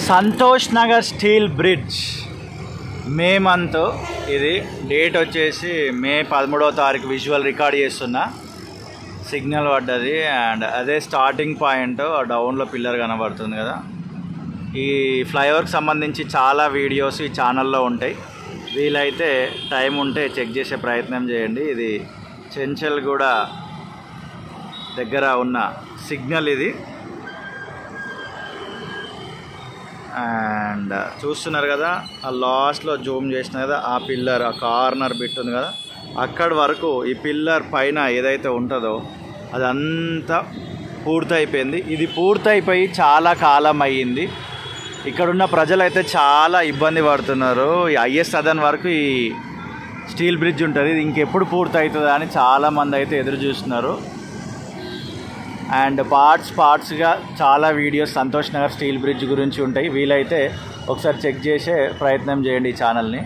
Santosh Nagar steel bridge May month, ఇది date వచ్చేసి మే 13వ తారీఖు విజువల్ రికార్డ్ చేస్తున్నా. సిగ్నల్ పడ్డది అండ్ అదే స్టార్టింగ్ పాయింట్. డౌన్లో పిల్లర్ కనబడుతుంది కదా. ఈ ఫ్లైఓవర్కి సంబంధించి చాలా వీడియోస్ ఈ ఛానల్లో ఉంటాయి, వీలైతే టైం ఉంటే చెక్ చేసే ప్రయత్నం చేయండి. ఇది చెంచల్గూడ దగ్గర ఉన్న సిగ్నల్ ఇది. అండ్ చూస్తున్నారు కదా, ఆ లాస్ట్లో జూమ్ చేసిన కదా, ఆ పిల్లర్, ఆ కార్నర్ బిట్ ఉంది కదా, అక్కడి వరకు ఈ పిల్లర్ పైన ఏదైతే ఉంటుందో అదంతా పూర్తయిపోయింది. ఇది పూర్తయిపోయి చాలా కాలం అయ్యింది. ఇక్కడున్న ప్రజలైతే చాలా ఇబ్బంది పడుతున్నారు. ఈ ఐఎస్ సదన్ వరకు ఈ స్టీల్ బ్రిడ్జ్ ఉంటుంది, ఇది ఇంకెప్పుడు పూర్తవుతుందా అని చాలామంది అయితే ఎదురు చూస్తున్నారు. అండ్ పార్ట్స్గా చాలా videos Santosh Nagar steel bridge గురించి ఉంటాయి, వీలైతే ఒకసారి చెక్ చేసే ప్రయత్నం చేయండి ఈ ఛానల్ని.